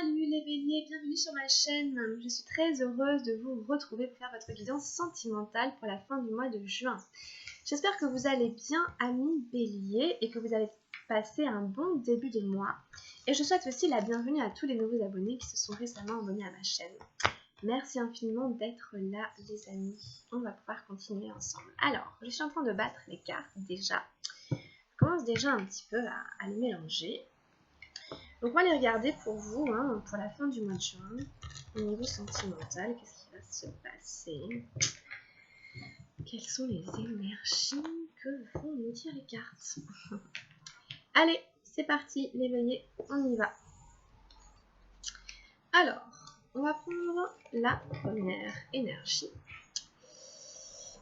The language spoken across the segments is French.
Salut les béliers, bienvenue sur ma chaîne. Je suis très heureuse de vous retrouver pour faire votre guidance sentimentale pour la fin du mois de juin. J'espère que vous allez bien, amis béliers, et que vous allez passer un bon début de mois. Et je souhaite aussi la bienvenue à tous les nouveaux abonnés qui se sont récemment abonnés à ma chaîne. Merci infiniment d'être là, les amis. On va pouvoir continuer ensemble. Alors, je suis en train de battre les cartes déjà. Je commence déjà un petit peu à les mélanger. Donc on va les regarder pour vous, pour la fin du mois de juin. Au niveau sentimental, qu'est-ce qui va se passer? Quelles sont les énergies que vont nous dire les cartes? Allez, c'est parti les béliers, on y va. Alors, on va prendre la première énergie.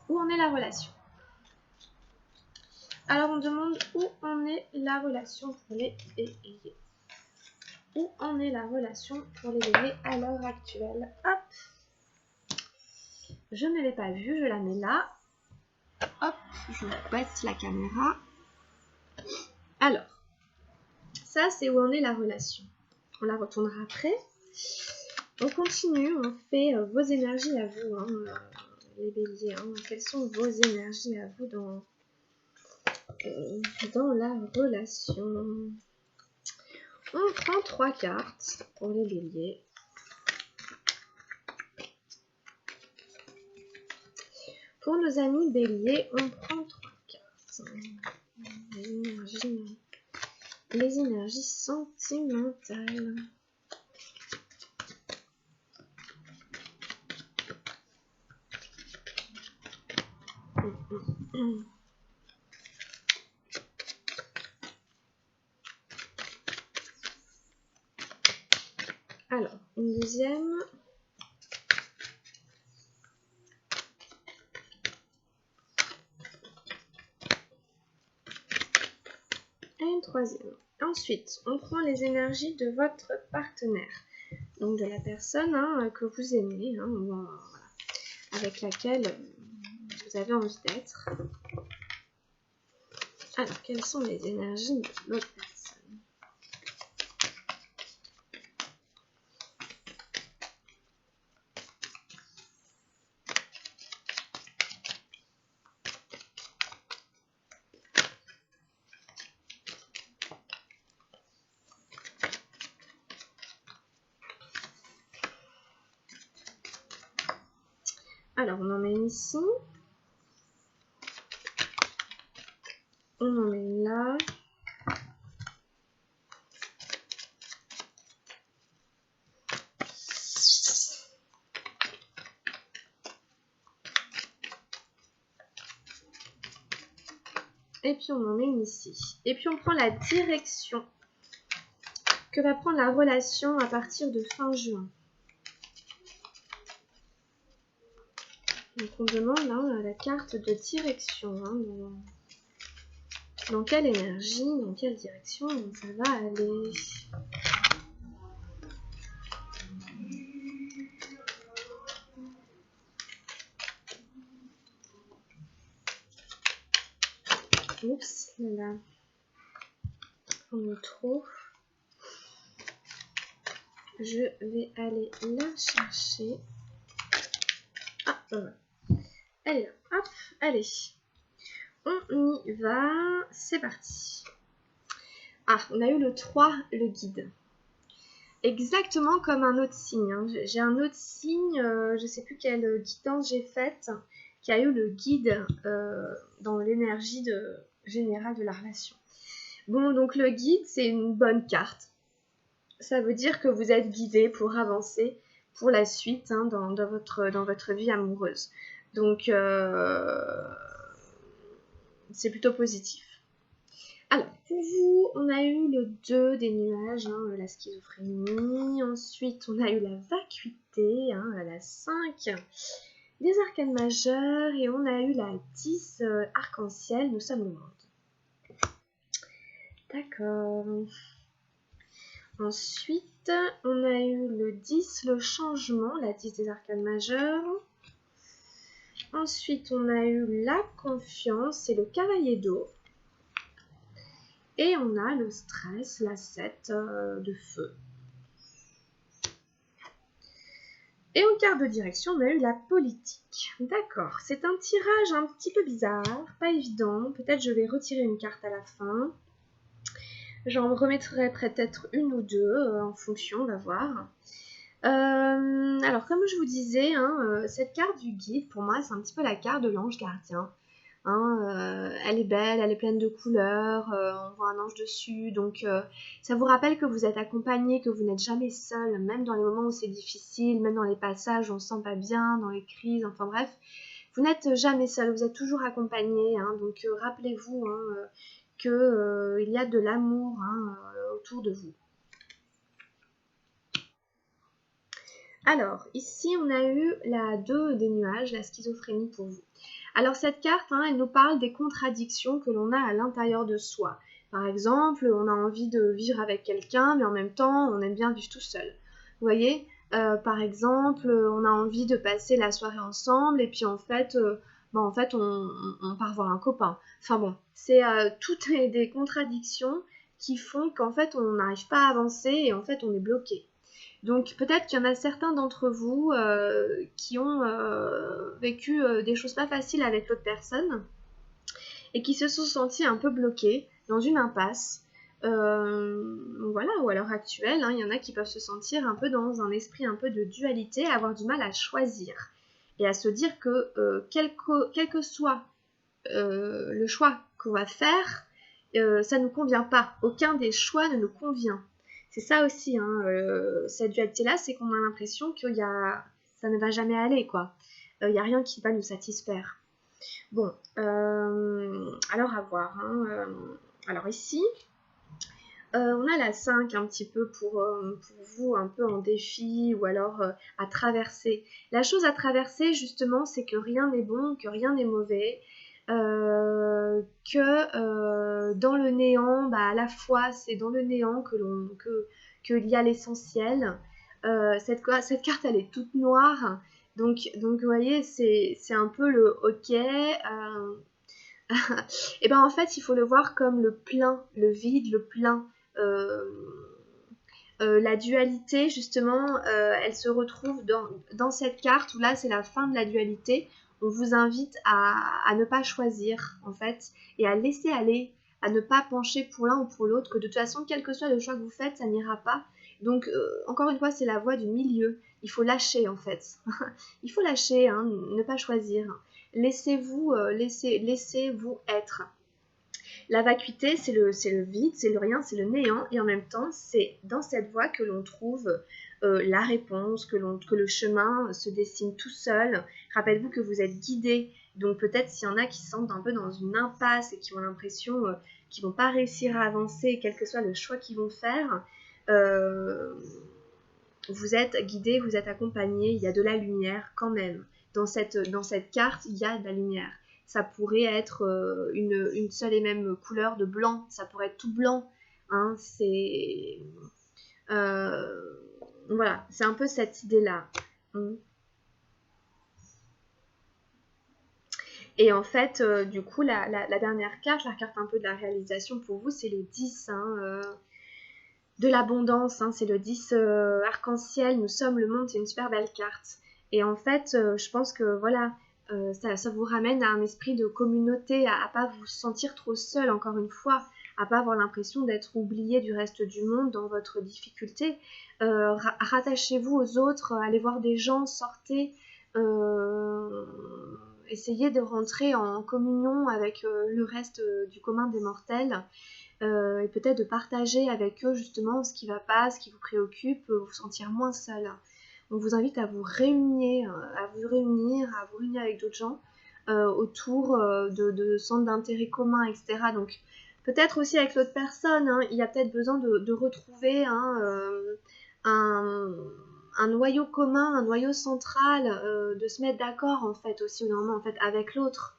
Où en est la relation? Alors on demande où en est la relation pour les béliers. Où en est la relation pour les béliers à l'heure actuelle? Hop, je ne l'ai pas vue, je la mets là. Hop, je baisse la caméra. Alors, ça c'est où en est la relation. On la retournera après. On continue, on fait vos énergies à vous, les béliers. Quelles sont vos énergies à vous dans la relation? On prend 3 cartes pour les béliers. Pour nos amis béliers, on prend 3 cartes. Les énergies sentimentales. Alors, une deuxième. Et une troisième. Ensuite, on prend les énergies de votre partenaire. Donc de la personne que vous aimez, voilà, avec laquelle vous avez envie d'être. Alors, quelles sont les énergies de l'autre personne? Alors, on en met une ici. On en met une là. Et puis on en met une ici. Et puis on prend la direction que va prendre la relation à partir de fin juin. Donc on demande la carte de direction. Dans quelle énergie, dans quelle direction ça va aller? Oups, là. On est trop. Je vais aller la chercher. Ah, voilà. Elle est là. Hop, allez. On y va. C'est parti. Ah, on a eu le 3, le guide. Exactement comme un autre signe. J'ai un autre signe, je ne sais plus quelle guidance j'ai faite, qui a eu le guide dans l'énergie générale de la relation. Bon, donc le guide, c'est une bonne carte. Ça veut dire que vous êtes guidé pour avancer pour la suite dans votre vie amoureuse. Donc, c'est plutôt positif. Alors, pour vous, on a eu le 2 des nuages, la schizophrénie. Ensuite, on a eu la vacuité, la 5 des arcanes majeures. Et on a eu la 10 arc-en-ciel, nous sommes le monde. D'accord. Ensuite, on a eu le 10, le changement, la 10 des arcanes majeures. Ensuite, on a eu la confiance et le cavalier d'eau. Et on a le stress, la 7 de feu. Et en carte de direction, on a eu la politique. D'accord, c'est un tirage un petit peu bizarre, pas évident. Peut-être je vais retirer une carte à la fin. J'en remettrai peut-être une ou deux en fonction, on va voir. Alors, comme je vous disais, hein, cette carte du guide, pour moi, c'est un petit peu la carte de l'ange gardien. Hein, elle est belle, elle est pleine de couleurs, on voit un ange dessus, donc ça vous rappelle que vous êtes accompagné, que vous n'êtes jamais seul, même dans les moments où c'est difficile, même dans les passages où on se sent pas bien, dans les crises, enfin bref, vous n'êtes jamais seul, vous êtes toujours accompagné, hein, donc rappelez-vous hein, qu'il y a de l'amour hein, autour de vous. Alors, ici, on a eu la 2 des nuages, la schizophrénie pour vous. Alors, cette carte, hein, elle nous parle des contradictions que l'on a à l'intérieur de soi. Par exemple, on a envie de vivre avec quelqu'un, mais en même temps, on aime bien vivre tout seul. Vous voyez, par exemple, on a envie de passer la soirée ensemble, et puis en fait, on part voir un copain. Enfin bon, c'est toutes des contradictions qui font qu'en fait, on n'arrive pas à avancer, et en fait, on est bloqué. Donc peut-être qu'il y en a certains d'entre vous qui ont vécu des choses pas faciles avec l'autre personne et qui se sont sentis un peu bloqués dans une impasse. Voilà, ou à l'heure actuelle, hein, il y en a qui peuvent se sentir un peu dans un esprit un peu de dualité, avoir du mal à choisir et à se dire que quel que soit le choix qu'on va faire, ça ne nous convient pas. Aucun des choix ne nous convient. C'est ça aussi, hein, cette dualité-là, c'est qu'on a l'impression que ça ne va jamais aller, quoi. Il n'y a rien qui va nous satisfaire. Bon, alors à voir. Hein, alors ici, on a la 5 un petit peu pour vous, un peu en défi ou alors à traverser. La chose à traverser, justement, c'est que rien n'est bon, que rien n'est mauvais. Que dans le néant, bah, à la fois c'est dans le néant qu'il y a l'essentiel. Cette carte elle est toute noire, donc vous voyez c'est un peu le ok. Et ben en fait il faut le voir comme le plein, le vide, le plein. Euh, la dualité, justement, elle se retrouve dans cette carte où là, c'est la fin de la dualité. On vous invite à ne pas choisir, en fait, et à laisser aller, à ne pas pencher pour l'un ou pour l'autre, que de toute façon, quel que soit le choix que vous faites, ça n'ira pas. Donc, encore une fois, c'est la voie du milieu. Il faut lâcher, en fait. Il faut lâcher, hein, ne pas choisir. Laissez-vous être. La vacuité, c'est le vide, c'est le rien, c'est le néant, et en même temps, c'est dans cette voie que l'on trouve la réponse, que le chemin se dessine tout seul. Rappelez-vous que vous êtes guidé, donc peut-être s'il y en a qui se sentent un peu dans une impasse et qui ont l'impression qu'ils ne vont pas réussir à avancer, quel que soit le choix qu'ils vont faire, vous êtes guidé, vous êtes accompagné, il y a de la lumière quand même. Dans cette carte, il y a de la lumière. Ça pourrait être une seule et même couleur de blanc, ça pourrait être tout blanc. Hein, voilà, c'est un peu cette idée-là. Et en fait, du coup, la dernière carte, la carte un peu de la réalisation pour vous, c'est le 10 de l'abondance. Hein, c'est le 10 arc-en-ciel, nous sommes le monde, c'est une super belle carte. Et en fait, je pense que voilà, ça vous ramène à un esprit de communauté, à pas vous sentir trop seul, encore une fois, à pas avoir l'impression d'être oublié du reste du monde dans votre difficulté. Rattachez-vous aux autres, allez voir des gens, sortez, essayez de rentrer en communion avec le reste du commun des mortels. Et peut-être de partager avec eux justement ce qui va pas, ce qui vous préoccupe, vous sentir moins seul. On vous invite à vous réunir, avec d'autres gens autour de centres d'intérêt communs, etc. Donc peut-être aussi avec l'autre personne, hein, il y a peut-être besoin de retrouver un noyau commun, un noyau central, de se mettre d'accord en fait aussi au moment en fait avec l'autre.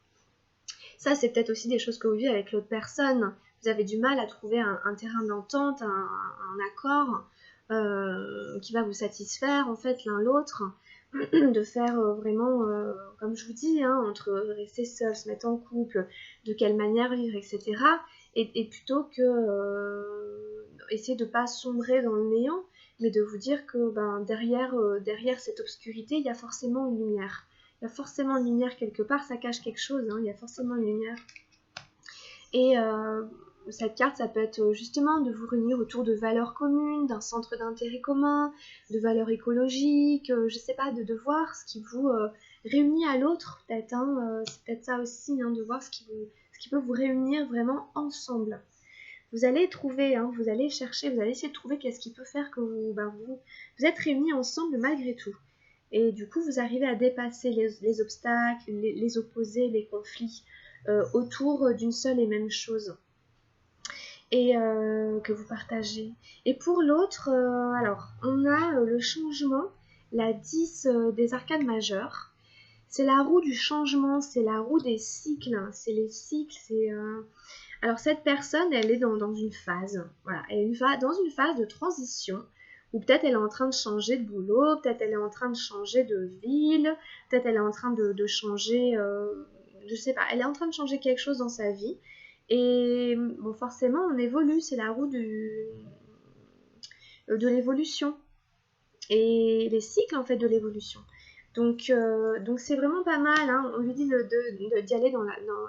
Ça c'est peut-être aussi des choses que vous vivez avec l'autre personne. Vous avez du mal à trouver un terrain d'entente, un accord qui va vous satisfaire en fait l'un l'autre, de faire vraiment, comme je vous dis, hein, entre rester seul, se mettre en couple, de quelle manière vivre, etc. Et plutôt que essayer de ne pas sombrer dans le néant, mais de vous dire que derrière cette obscurité, il y a forcément une lumière. Il y a forcément une lumière quelque part, ça cache quelque chose, hein, il y a forcément une lumière. Et cette carte, ça peut être justement de vous réunir autour de valeurs communes, d'un centre d'intérêt commun, de valeurs écologiques, je sais pas, de voir ce qui vous réunit à l'autre, peut-être, hein, c'est peut-être ça aussi, hein, de voir ce qui peut vous réunir vraiment ensemble. Vous allez trouver, hein, vous allez chercher, vous allez essayer de trouver qu'est-ce qui peut faire que vous êtes réunis ensemble malgré tout. Et du coup, vous arrivez à dépasser les obstacles, les opposés, les conflits autour d'une seule et même chose. Et que vous partagez. Et pour l'autre, alors, on a le changement, la 10 des arcanes majeures. C'est la roue du changement, c'est la roue des cycles, c'est les cycles, c'est... Alors cette personne, elle est dans une phase, voilà, elle est dans une phase de transition, ou peut-être elle est en train de changer de boulot, peut-être elle est en train de changer de ville, peut-être elle est en train de changer, je sais pas, elle est en train de changer quelque chose dans sa vie, et bon, forcément on évolue, c'est la roue de l'évolution, et les cycles en fait de l'évolution. Donc c'est vraiment pas mal, hein. On lui dit d'y aller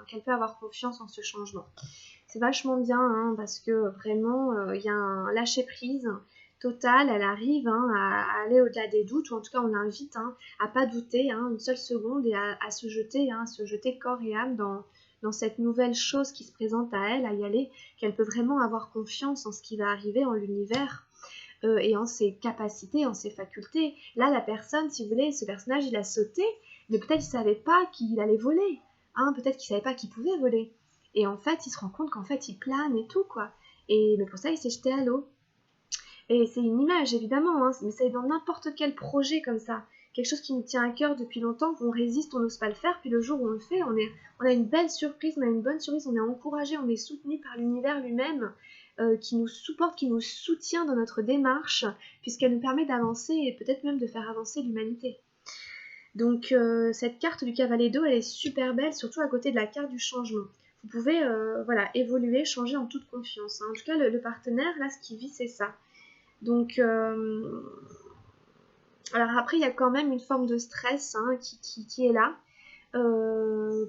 qu'elle peut avoir confiance en ce changement. C'est vachement bien, hein, parce que vraiment, il y a un lâcher-prise total, elle arrive, hein, à aller au-delà des doutes, ou en tout cas on l'invite, hein, à pas douter, hein, une seule seconde, et à se jeter, hein, à se jeter corps et âme dans cette nouvelle chose qui se présente à elle, à y aller, qu'elle peut vraiment avoir confiance en ce qui va arriver, en l'univers. Et en ses capacités, en ses facultés. Là, la personne, si vous voulez, ce personnage, il a sauté, mais peut-être il savait pas qu'il allait voler. Hein, peut-être qu'il savait pas qu'il pouvait voler. Et en fait, il se rend compte qu'en fait, il plane et tout, quoi. Mais pour ça, il s'est jeté à l'eau. Et c'est une image, évidemment, hein, mais c'est dans n'importe quel projet comme ça. Quelque chose qui nous tient à cœur depuis longtemps, qu'on résiste, on n'ose pas le faire, puis le jour où on le fait, on a une belle surprise, on a une bonne surprise, on est encouragé, on est soutenu par l'univers lui-même, qui nous supporte, qui nous soutient dans notre démarche, puisqu'elle nous permet d'avancer et peut-être même de faire avancer l'humanité. Donc cette carte du cavalier d'eau, elle est super belle, surtout à côté de la carte du changement. Vous pouvez voilà, évoluer, changer en toute confiance, hein. En tout cas, le partenaire, là, ce qu'il vit, c'est ça. Donc, alors après, il y a quand même une forme de stress, hein, qui est là.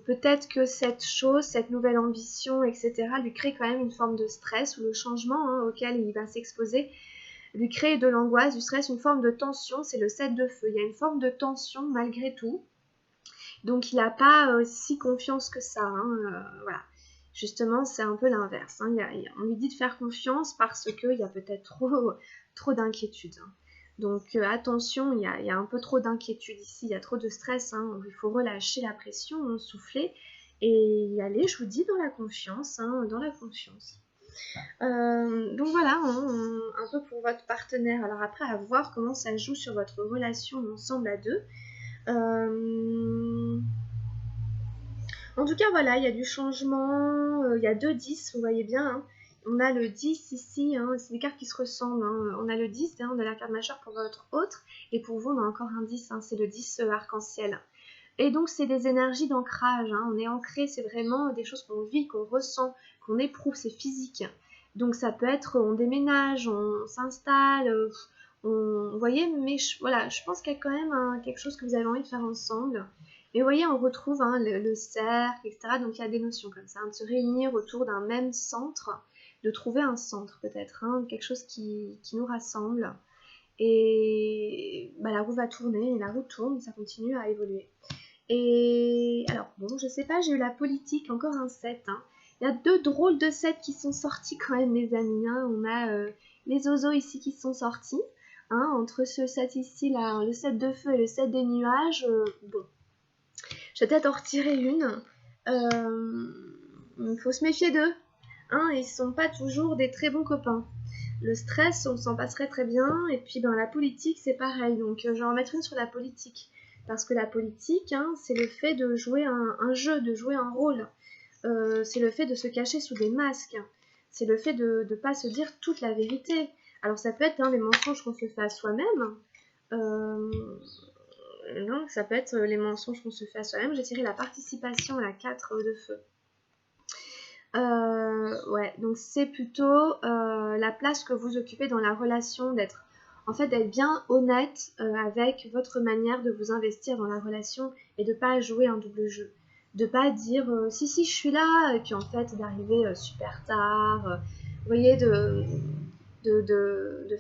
Peut-être que cette chose, cette nouvelle ambition, etc., lui crée quand même une forme de stress, ou le changement, hein, auquel il va s'exposer lui crée de l'angoisse, du stress, une forme de tension. C'est le 7 de feu. Il y a une forme de tension malgré tout. Donc il n'a pas si confiance que ça, hein, voilà. Justement, c'est un peu l'inverse, hein. On lui dit de faire confiance parce qu'il y a peut-être trop d'inquiétude, hein. Donc attention, il y a un peu trop d'inquiétude ici, il y a trop de stress, hein. Il faut relâcher la pression, hein, souffler et y aller, je vous dis, dans la confiance, hein, dans la confiance. Donc voilà, hein, un peu pour votre partenaire. Alors après, à voir comment ça joue sur votre relation ensemble à deux. En tout cas, voilà, il y a du changement, il y a 2 10, vous voyez bien, hein. On a le 10 ici, hein, c'est des cartes qui se ressemblent, hein. On a le 10, hein, on a la carte majeure pour votre autre, et pour vous, on a encore un 10, hein, c'est le 10 arc-en-ciel. Et donc, c'est des énergies d'ancrage, hein. On est ancré, c'est vraiment des choses qu'on vit, qu'on ressent, qu'on éprouve, c'est physique. Donc, ça peut être, on déménage, on s'installe, vous voyez, mais voilà, je pense qu'il y a quand même quelque chose que vous avez envie de faire ensemble. Et vous voyez, on retrouve, hein, le cercle, etc. Donc il y a des notions comme ça, hein, de se réunir autour d'un même centre, de trouver un centre peut-être, hein, quelque chose qui nous rassemble. Et bah, la roue va tourner, et la roue tourne, ça continue à évoluer. Et alors, bon, je sais pas, j'ai eu la politique, encore un 7, hein. Il y a 2 drôles de 7 qui sont sortis quand même, mes amis, hein. On a les oiseaux ici qui sont sortis, hein, entre ce 7 ici, là, le 7 de feu et le 7 des nuages, bon. Je vais peut-être en retirer une. Faut se méfier d'eux, hein, ils sont pas toujours des très bons copains. Le stress, on s'en passerait très bien, et puis ben, la politique, c'est pareil. Donc je vais en mettre une sur la politique. Parce que la politique, hein, c'est le fait de jouer un jeu, de jouer un rôle. C'est le fait de se cacher sous des masques. C'est le fait de ne pas se dire toute la vérité. Alors ça peut être, hein, les mensonges qu'on se fait à soi-même. Non, ça peut être les mensonges qu'on se fait à soi-même. J'ai tiré la participation à la 4 de feu. Ouais, donc c'est plutôt la place que vous occupez dans la relation, d'être en fait d'être bien honnête avec votre manière de vous investir dans la relation et de pas jouer un double jeu. De pas dire si je suis là et puis en fait d'arriver super tard. Vous voyez, de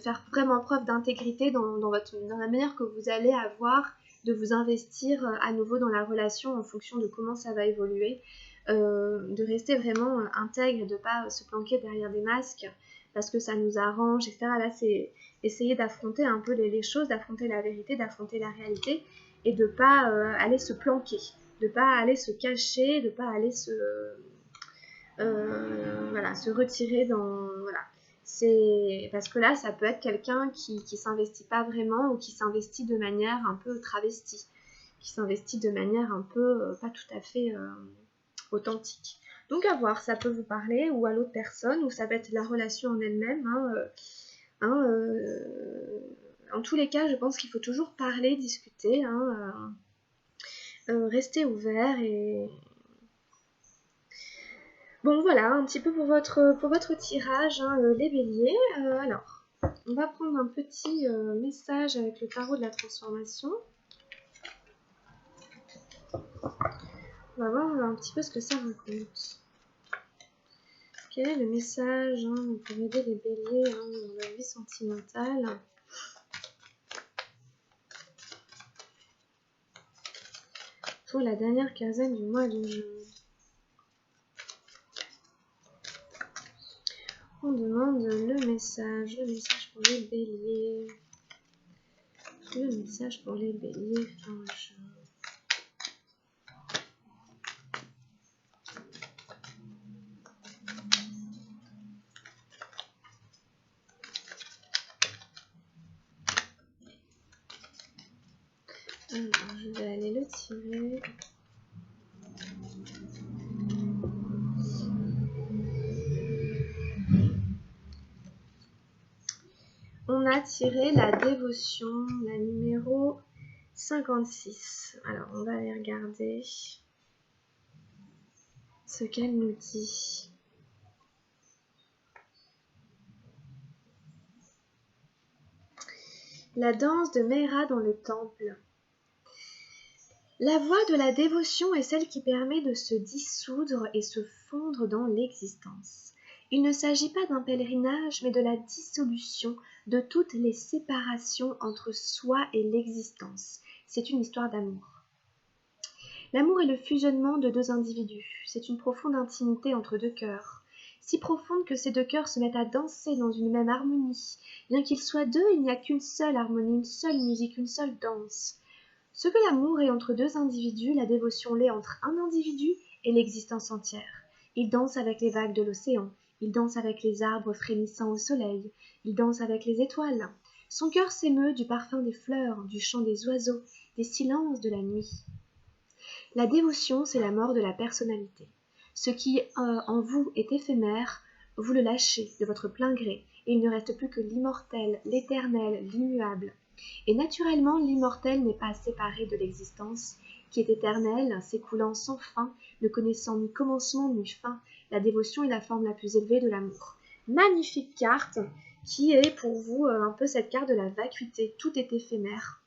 faire vraiment preuve d'intégrité dans la manière que vous allez avoir de vous investir à nouveau dans la relation en fonction de comment ça va évoluer. De rester vraiment intègre et de ne pas se planquer derrière des masques parce que ça nous arrange, etc. Là, c'est essayer d'affronter un peu les choses, d'affronter la vérité, d'affronter la réalité et de ne pas aller se planquer, de ne pas aller se cacher, de ne pas aller se retirer dans... Voilà. C'est parce que là, ça peut être quelqu'un qui s'investit pas vraiment ou qui s'investit de manière un peu travestie, qui s'investit de manière un peu pas tout à fait authentique. Donc à voir, ça peut vous parler ou à l'autre personne, ou ça peut être la relation en elle-même. En tous les cas, je pense qu'il faut toujours parler, discuter, rester ouvert et... Bon voilà, un petit peu pour votre tirage, les béliers. Alors, on va prendre un petit message avec le tarot de la transformation. On va voir un petit peu ce que ça raconte. Quel est le message pour aider les béliers dans la vie sentimentale? Pour la dernière quinzaine du mois de juin. On demande le message pour les béliers. Le message pour les béliers fin juin. Alors, je vais aller le tirer. On a tiré la dévotion, la numéro 56. Alors, on va aller regarder ce qu'elle nous dit. La danse de Meira dans le temple. La voie de la dévotion est celle qui permet de se dissoudre et se fondre dans l'existence. Il ne s'agit pas d'un pèlerinage, mais de la dissolution de toutes les séparations entre soi et l'existence. C'est une histoire d'amour. L'amour est le fusionnement de deux individus. C'est une profonde intimité entre deux cœurs. Si profonde que ces deux cœurs se mettent à danser dans une même harmonie. Bien qu'ils soient deux, il n'y a qu'une seule harmonie, une seule musique, une seule danse. Ce que l'amour est entre deux individus, la dévotion l'est entre un individu et l'existence entière. Il danse avec les vagues de l'océan, il danse avec les arbres frémissant au soleil, il danse avec les étoiles. Son cœur s'émeut du parfum des fleurs, du chant des oiseaux, des silences de la nuit. La dévotion, c'est la mort de la personnalité. Ce qui en vous est éphémère, vous le lâchez de votre plein gré, et il ne reste plus que l'immortel, l'éternel, l'immuable. Et naturellement, l'immortel n'est pas séparé de l'existence, qui est éternelle, s'écoulant sans fin, ne connaissant ni commencement ni fin. La dévotion est la forme la plus élevée de l'amour. Magnifique carte, qui est pour vous un peu cette carte de la vacuité. Tout est éphémère.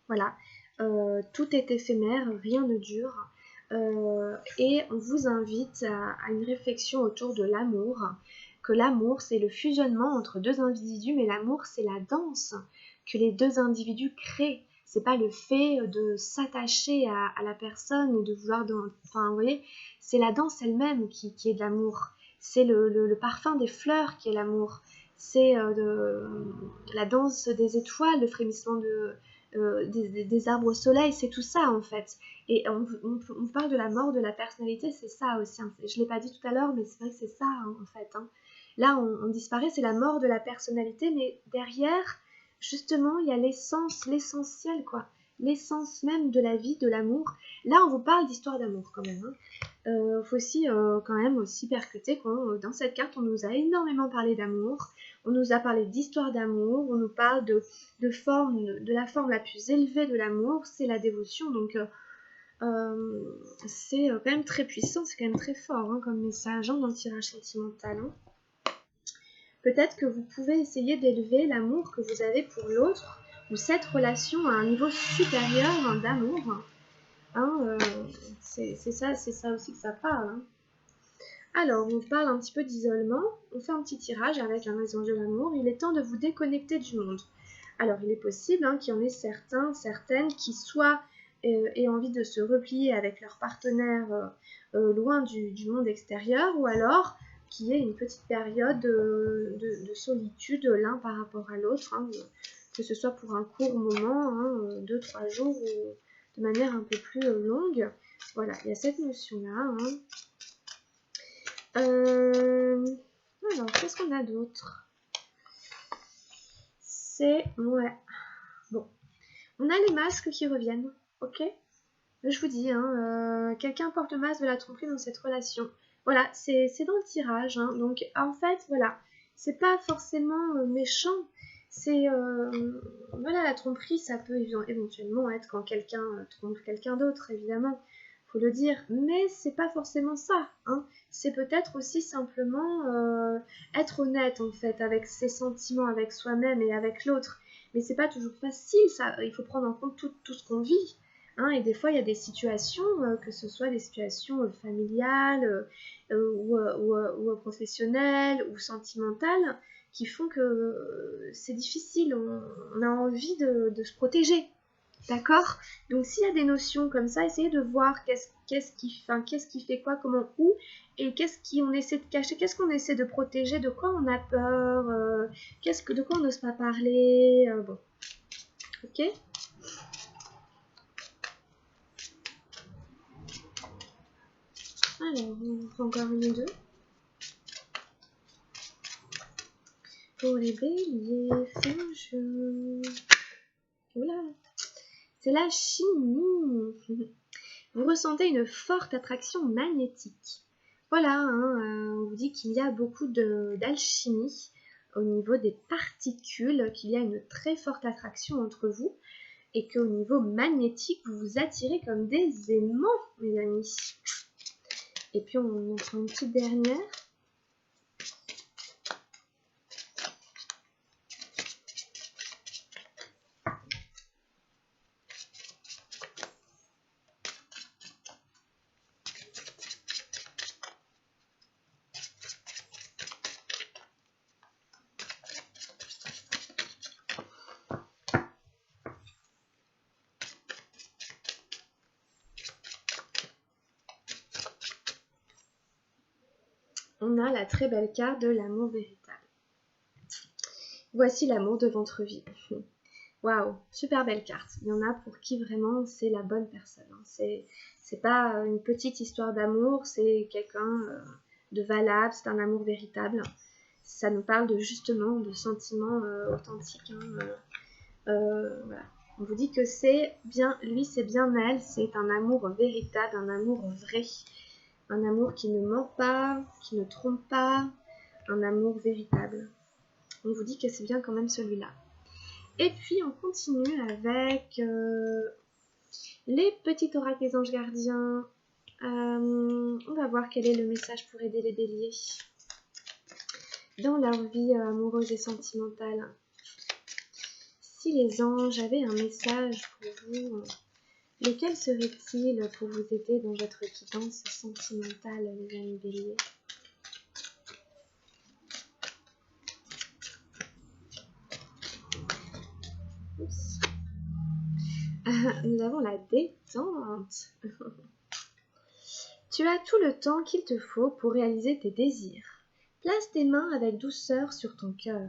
Voilà, tout est éphémère, rien ne dure. Et on vous invite à une réflexion autour de l'amour, que l'amour c'est le fusionnement entre deux individus, mais l'amour c'est la danse que les deux individus créent. C'est pas le fait de s'attacher à la personne ou de vouloir... Enfin, vous voyez, c'est la danse elle-même qui est de l'amour. C'est le parfum des fleurs qui est l'amour. C'est la danse des étoiles, le frémissement des arbres au soleil, c'est tout ça en fait. Et on parle de la mort de la personnalité, c'est ça aussi. Je ne l'ai pas dit tout à l'heure, mais c'est vrai que c'est ça en fait. Là, on disparaît, c'est la mort de la personnalité, mais derrière, justement, il y a l'essence, l'essentiel, quoi. L'essence même de la vie, de l'amour. Là, on vous parle d'histoire d'amour, quand même. Faut aussi, quand même, aussi percuter que dans cette carte, on nous a énormément parlé d'amour. On nous a parlé d'histoire d'amour. On nous parle de la forme la plus élevée de l'amour, c'est la dévotion. Donc, c'est quand même très puissant, c'est quand même très fort comme message dans le tirage sentimental. peut-être que vous pouvez essayer d'élever l'amour que vous avez pour l'autre ou cette relation à un niveau supérieur d'amour. Hein, c'est ça aussi que ça parle. Hein. Alors, on parle un petit peu d'isolement. On fait un petit tirage avec la maison de l'amour. Il est temps de vous déconnecter du monde. Alors, il est possible qu'il y en ait certains, certaines qui soit aient envie de se replier avec leur partenaire loin du monde extérieur, ou alors qu'il y ait une petite période de solitude l'un par rapport à l'autre, hein, que ce soit pour un court moment, 2-3 jours, ou de manière un peu plus longue. Voilà, il y a cette notion-là. Hein. Alors, qu'est-ce qu'on a d'autre? Ouais. Bon. On a les masques qui reviennent, ok? Je vous dis, quelqu'un porte le masque de la tromperie dans cette relation. Voilà, c'est dans le tirage. Hein. Donc, en fait, voilà, c'est pas forcément méchant. C'est, voilà, la tromperie, ça peut éventuellement être quand quelqu'un trompe quelqu'un d'autre, évidemment. Faut le dire. Mais c'est pas forcément ça. Hein. C'est peut-être aussi simplement être honnête, en fait, avec ses sentiments, avec soi-même et avec l'autre. Mais c'est pas toujours facile, ça. Il faut prendre en compte tout ce qu'on vit. Hein, et des fois, il y a des situations, que ce soit des situations familiales ou professionnelles ou sentimentales, qui font que c'est difficile. On a envie de se protéger. D'accord? Donc, s'il y a des notions comme ça, essayez de voir qu'est-ce qui fait quoi, comment, où, et qu'est-ce qu'on essaie de cacher, qu'est-ce qu'on essaie de protéger, de quoi on a peur, de quoi on n'ose pas parler. Bon. Ok? Alors, on fait encore une ou deux. Pour les béliers, fin jeu. Oula, c'est la chimie. Vous ressentez une forte attraction magnétique. Voilà, on vous dit qu'il y a beaucoup d'alchimie au niveau des particules, qu'il y a une très forte attraction entre vous et qu'au niveau magnétique, vous vous attirez comme des aimants, mes amis. Et puis, on prend une petite dernière. On a la très belle carte de l'amour véritable. Voici l'amour de votre vie. Waouh, super belle carte. Il y en a pour qui vraiment c'est la bonne personne. C'est pas une petite histoire d'amour, c'est quelqu'un de valable, c'est un amour véritable. Ça nous parle justement de sentiments authentiques. Voilà. On vous dit que c'est bien lui, c'est bien elle, c'est un amour véritable, un amour vrai. Un amour qui ne ment pas, qui ne trompe pas, un amour véritable. On vous dit que c'est bien quand même celui-là. Et puis on continue avec les petits oracles des anges gardiens. On va voir quel est le message pour aider les béliers dans leur vie amoureuse et sentimentale. Si les anges avaient un message pour vous, lequel serait-il pour vous aider dans votre guidance sentimentale, les amis béliers? Oups. Nous avons la détente. Tu as tout le temps qu'il te faut pour réaliser tes désirs. Place tes mains avec douceur sur ton cœur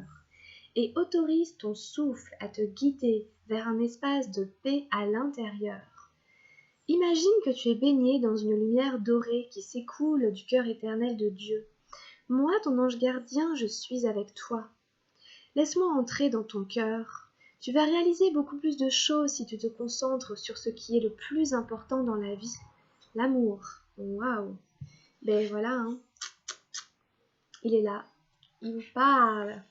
et autorise ton souffle à te guider vers un espace de paix à l'intérieur. Imagine que tu es baigné dans une lumière dorée qui s'écoule du cœur éternel de Dieu. Moi, ton ange gardien, je suis avec toi. Laisse-moi entrer dans ton cœur. Tu vas réaliser beaucoup plus de choses si tu te concentres sur ce qui est le plus important dans la vie, l'amour. Waouh! Ben voilà, il est là, il vous parle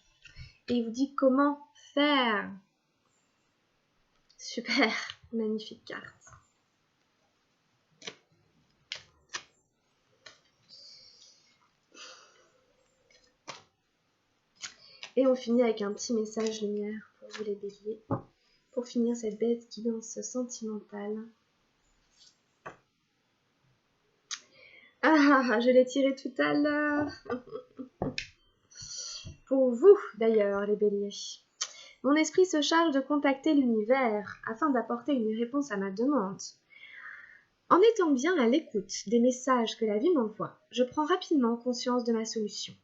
et il vous dit comment faire. Super, magnifique carte. Et on finit avec un petit message lumière pour vous les béliers, pour finir cette belle guidance sentimentale. Ah, je l'ai tiré tout à l'heure. Pour vous, d'ailleurs, les béliers. Mon esprit se charge de contacter l'univers afin d'apporter une réponse à ma demande. En étant bien à l'écoute des messages que la vie m'envoie, je prends rapidement conscience de ma solution.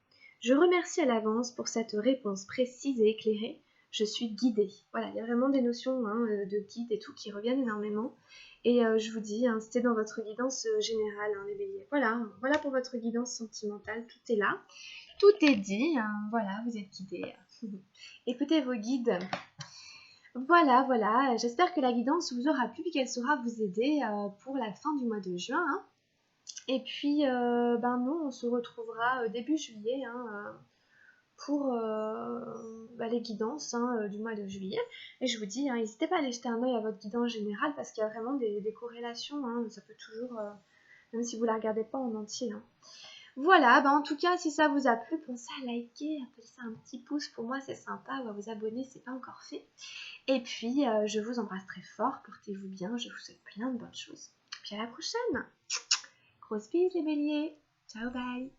Je remercie à l'avance pour cette réponse précise et éclairée. Je suis guidée. Voilà, il y a vraiment des notions de guide et tout qui reviennent énormément. Et je vous dis, c'était dans votre guidance générale, les béliers. Voilà, voilà pour votre guidance sentimentale. Tout est là. Tout est dit. Voilà, vous êtes guidés. Écoutez vos guides. Voilà, voilà. J'espère que la guidance vous aura plu et qu'elle saura vous aider pour la fin du mois de juin. Et puis, nous, on se retrouvera début juillet pour les guidances du mois de juillet. Et je vous dis, n'hésitez pas à aller jeter un œil à votre guidance générale parce qu'il y a vraiment des corrélations. Ça peut toujours, même si vous ne la regardez pas en entier. Voilà, en tout cas, si ça vous a plu, pensez à liker, à laisser un petit pouce, pour moi c'est sympa, ou à vous abonner si ce n'est pas encore fait. Et puis, je vous embrasse très fort, portez-vous bien, je vous souhaite plein de bonnes choses. Puis à la prochaine. Grosse bise les béliers. Ciao, bye.